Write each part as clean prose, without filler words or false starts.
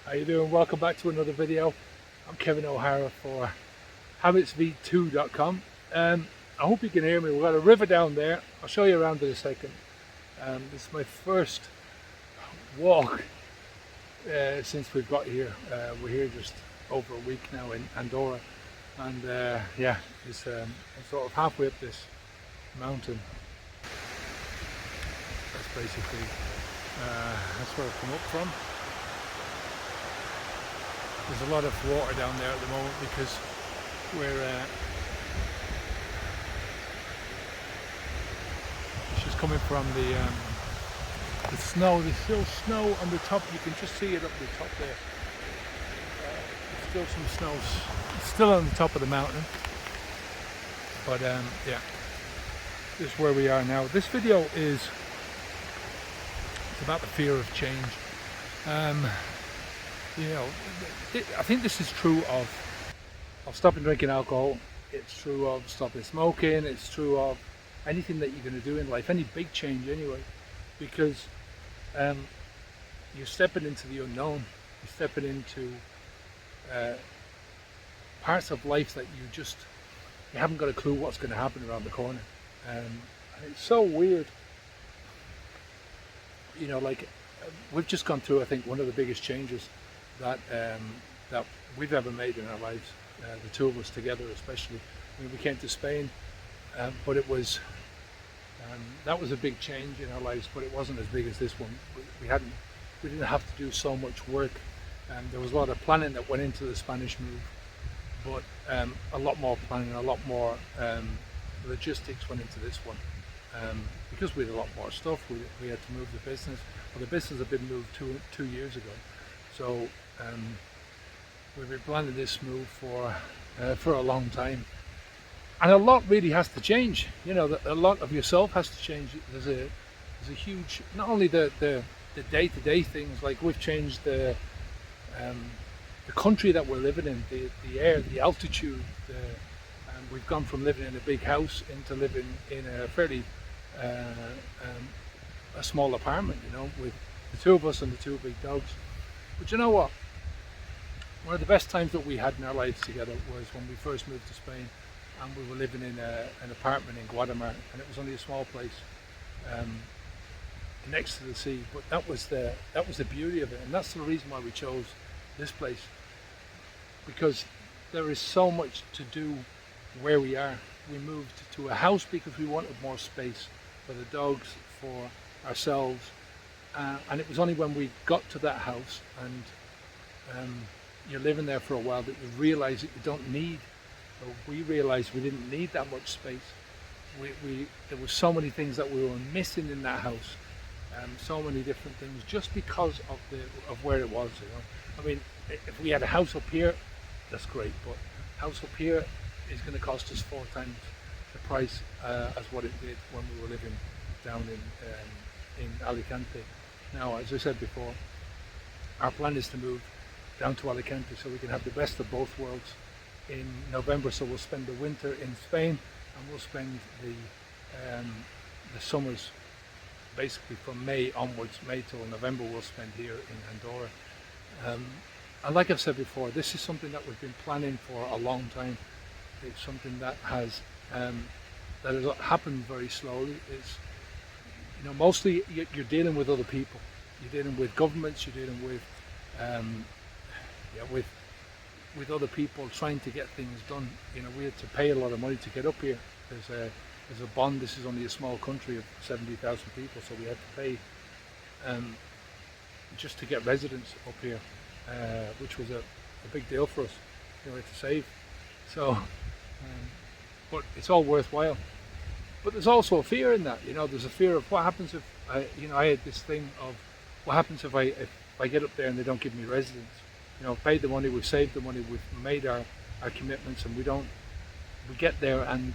How you doing? Welcome back to another video. I'm Kevin O'Hara for habitsv2.com. I hope you can hear me. We've got a river down there. I'll show you around in a second. This is my first walk since we've got here. We're here just over a week now in Andorra, and yeah, it's I'm sort of halfway up this mountain. That's basically that's where I've come up from. There's a lot of water down there at the moment because we're it's just coming from the snow. There's still snow on the top. You can just see it up the top there. There's still some snow. It's still on the top of the mountain. But yeah, this is where we are now. This video is about the fear of change. You know, I think this is true of stopping drinking alcohol. It's true of stopping smoking. It's true of anything that you're going to do in life, any big change anyway, because you're stepping into the unknown. You're stepping into parts of life that you haven't got a clue what's going to happen around the corner. And it's so weird. You know, like we've just gone through, I think, one of the biggest changes that we've ever made in our lives, the two of us together especially. I mean, we came to Spain, but it was that was a big change in our lives, but it wasn't as big as this one. We didn't have to do so much work. There was a lot of planning that went into the Spanish move, but a lot more planning, a lot more logistics went into this one. Because we had a lot more stuff, we had to move the business. Well, the business had been moved two years ago, so we've been planning this move for a long time, and a lot really has to change. You know, a lot of yourself has to change. There's a huge, not only the day-to-day things, like we've changed the country that we're living in, the air, the altitude. We've gone from living in a big house into living in a fairly a small apartment, you know, with the two of us and the two big dogs. But you know what? One of the best times that we had in our lives together was when we first moved to Spain, and we were living in an apartment in Guatemala, and it was only a small place next to the sea. But that was the beauty of it, and that's the reason why we chose this place, because there is so much to do where we are. We moved to a house because we wanted more space for the dogs, for ourselves, and it was only when we got to that house and you're living there for a while that you realize that you don't need, or we realized we didn't need that much space. There were so many things that we were missing in that house, so many different things, just because of where it was. You know, I mean, if we had a house up here, that's great, but house up here is going to cost us 4 times the price as what it did when we were living down in Alicante. Now, as I said before, our plan is to move down to Alicante so we can have the best of both worlds in November. So we'll spend the winter in Spain, and we'll spend the summers basically from May onwards, May till November, we'll spend here in Andorra. And like I've said before, this is something that we've been planning for a long time. It's something that has happened very slowly. It's, you know, mostly you're dealing with other people. You're dealing with governments. You're dealing with with other people trying to get things done. You know, we had to pay a lot of money to get up here. There's a bond. This is only a small country of 70,000 people, so we had to pay just to get residents up here, which was a big deal for us. You know, we had to save. So, but it's all worthwhile. But there's also a fear in that. You know, there's a fear of what happens if I had this thing of what happens if I get up there and they don't give me residence. You know, I've paid the money, we've saved the money, we've made our commitments, and we get there and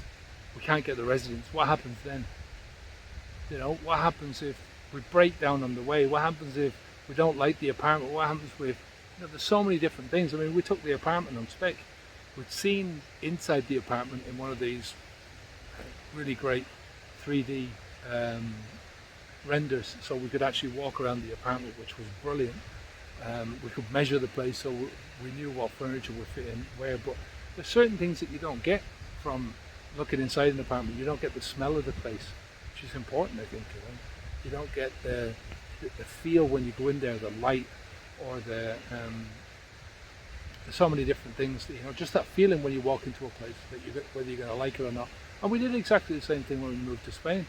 we can't get the residence. What happens then? You know, what happens if we break down on the way? What happens if we don't like the apartment? What happens with, you know, there's so many different things. I mean, we took the apartment on spec. We'd seen inside the apartment in one of these really great 3D renders, so we could actually walk around the apartment, which was brilliant. We could measure the place, so we knew what furniture would fit in where. But there's certain things that you don't get from looking inside an apartment. You don't get the smell of the place, which is important, I think. You don't get the feel when you go in there, the light, or there's so many different things. Just that feeling when you walk into a place that whether you're going to like it or not. And we did exactly the same thing when we moved to Spain.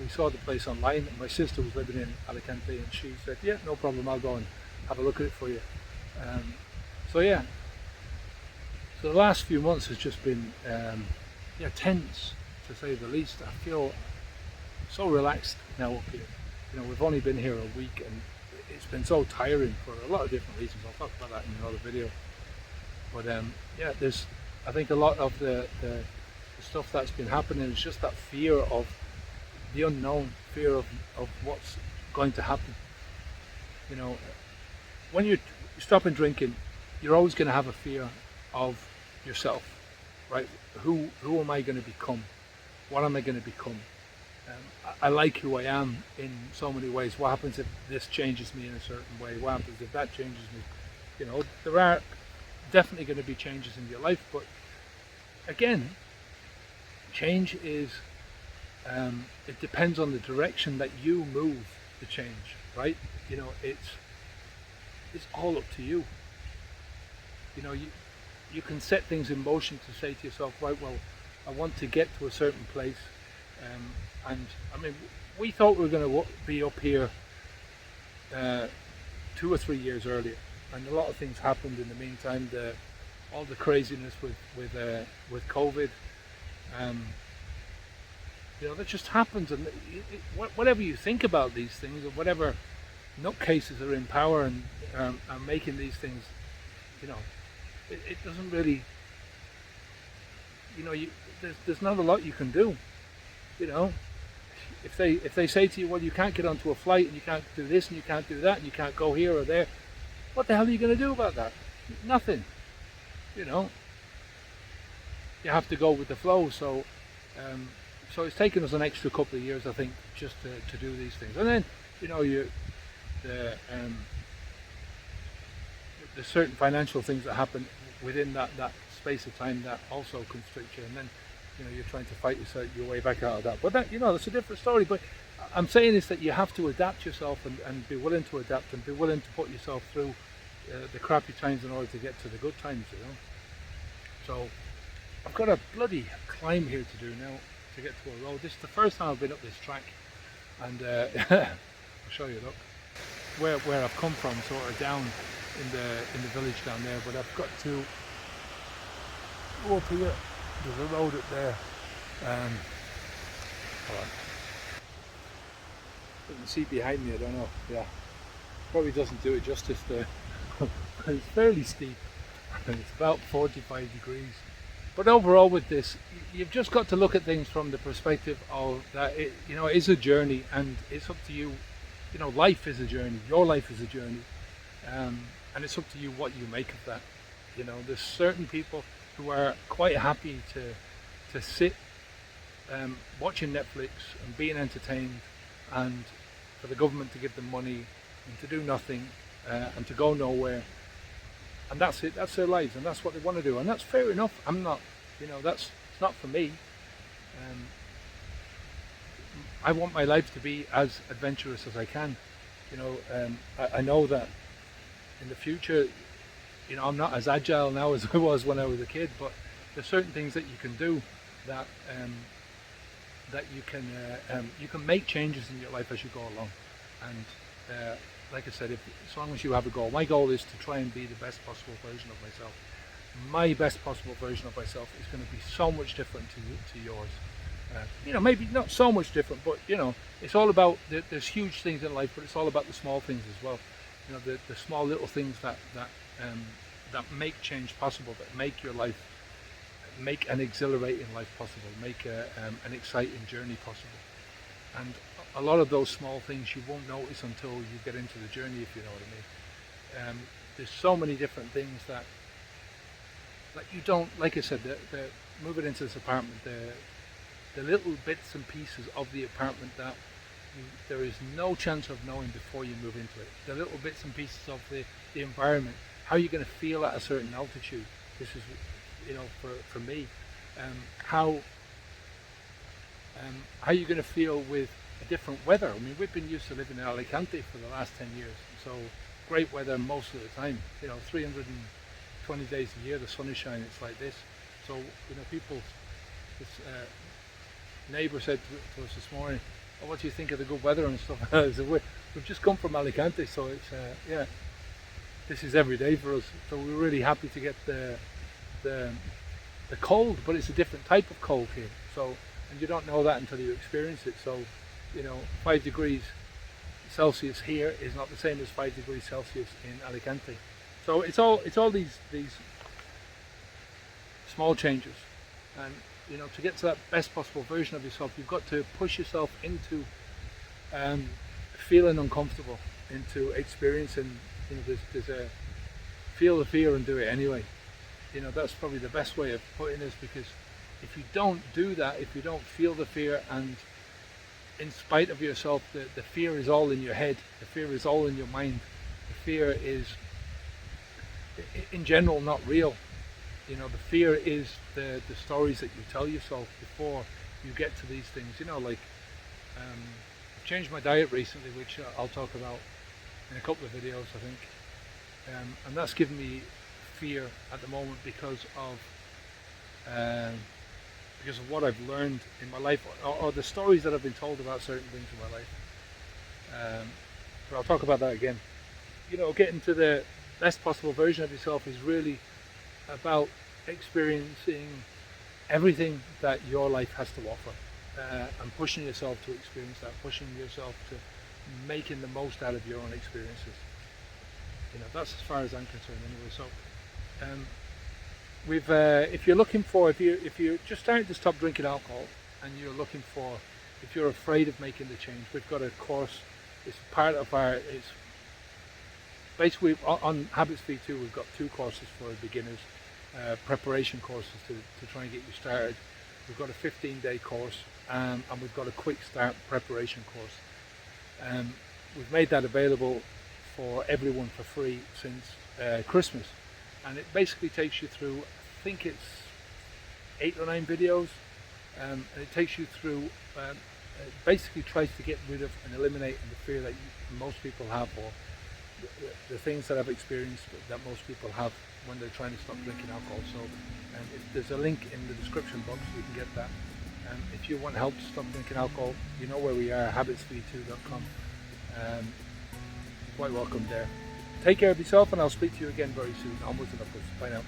We saw the place online. My sister was living in Alicante, and she said, "Yeah, no problem. I'll go and have a look at it for you." So yeah. So the last few months has just been tense, to say the least. I feel so relaxed now up here. We've only been here a week, and it's been so tiring for a lot of different reasons. I'll talk about that in another video. But I think a lot of the stuff that's been happening is just that fear of the unknown, fear of what's going to happen. When you're stopping drinking, you're always going to have a fear of yourself, right? Who am I going to become? What am I going to become? I like who I am in so many ways. What happens if this changes me in a certain way? What happens if that changes me? There are definitely going to be changes in your life, but again, change is, it depends on the direction that you move the change, right? It's all up to you. You can set things in motion to say to yourself, right, well, I want to get to a certain place. And I mean, we thought we were going to be up here 2 or 3 years earlier, and a lot of things happened in the meantime. All the craziness with COVID, that just happens. And whatever you think about these things, or whatever nutcases are in power and are making these things, it doesn't really. There's not a lot you can do. If they say to you, well, you can't get onto a flight, and you can't do this, and you can't do that, and you can't go here or there, what the hell are you going to do about that? Nothing. You have to go with the flow. So it's taken us an extra couple of years, I think, just to do these things. And then there's certain financial things that happen within that space of time that also constrict you, and then you're trying to fight your way back out of that. But that's a different story. But I'm saying is that you have to adapt yourself and be willing to adapt, and be willing to put yourself through the crappy times in order to get to the good times. So I've got a bloody climb here to do now to get to a road. This is the first time I've been up this track, and I'll show you. Look where I've come from, sort of down in the village down there. But I've got to go up here. There's a road up there. Hold on. You can see behind me, I don't know. Yeah, probably doesn't do it justice there. It's fairly steep. It's about 45 degrees. But overall with this, you've just got to look at things from the perspective of that it is a journey, and it's up to you. Life is a journey. Your life is a journey. And it's up to you what you make of that. There's certain people who are quite happy to sit watching Netflix and being entertained, and for the government to give them money and to do nothing and to go nowhere, and that's it. That's their lives, and that's what they want to do, and that's fair enough. I'm not, it's not for me. I want my life to be as adventurous as I can. I know that in the future, I'm not as agile now as I was when I was a kid, but there's certain things that you can do that you can make changes in your life as you go along. And like I said, as long as you have a goal, my goal is to try and be the best possible version of myself. My best possible version of myself is going to be so much different to yours. Maybe not so much different, but it's all about there's huge things in life, but it's all about the small things as well. The small little things that make change possible, that make your life, make an exhilarating life possible, make an exciting journey possible. And a lot of those small things you won't notice until you get into the journey, if you know what I mean. There's so many different things that you don't, like I said, the moving into this apartment, the little bits and pieces of the apartment that there is no chance of knowing before you move into it. The little bits and pieces of the environment, how you're going to feel at a certain altitude. This is, for me, how you're going to feel with a different weather. I mean, we've been used to living in Alicante for the last 10 years, so great weather most of the time. 320 days a year, the sun is shining. It's like this. So people. This neighbour said to us this morning, "Oh, what do you think of the good weather and stuff?" So we've just come from Alicante, so it's this is every day for us. So we're really happy to get the cold, but it's a different type of cold here. So, and you don't know that until you experience it. So, 5 degrees Celsius here is not the same as 5 degrees Celsius in Alicante. So it's all these small changes, and to get to that best possible version of yourself, you've got to push yourself into feeling uncomfortable, into experiencing. There's a feel the fear and do it anyway. That's probably the best way of putting this, because if you don't do that, if you don't feel the fear, and in spite of yourself, the fear is all in your head, the fear is all in your mind, the fear is in general not real. The fear is the stories that you tell yourself before you get to these things. I've changed my diet recently, which I'll talk about in a couple of videos, I think. And that's given me fear at the moment because of what I've learned in my life, or the stories that I've been told about certain things in my life. But I'll talk about that again. Getting to the best possible version of yourself is really about experiencing everything that your life has to offer, and pushing yourself to experience that, pushing yourself to making the most out of your own experiences. That's as far as I'm concerned anyway. So if you're just starting to stop drinking alcohol, and if you're afraid of making the change, we've got a course. It's part of it's basically on Habits V2. We've got 2 courses for beginners, preparation courses to try and get you started. We've got a 15-day course, and we've got a quick start preparation course. We've made that available for everyone for free since Christmas, and it basically takes you through, I think it's 8 or 9 videos, and it takes you through, it basically tries to get rid of and eliminate the fear that most people have, or the things that I've experienced that most people have when they're trying to stop drinking alcohol. So there's a link in the description box, you can get that. And if you want help to stop drinking alcohol, you know where we are, habitsv2.com. Quite welcome there. Take care of yourself, and I'll speak to you again very soon. Onwards and upwards. Bye now.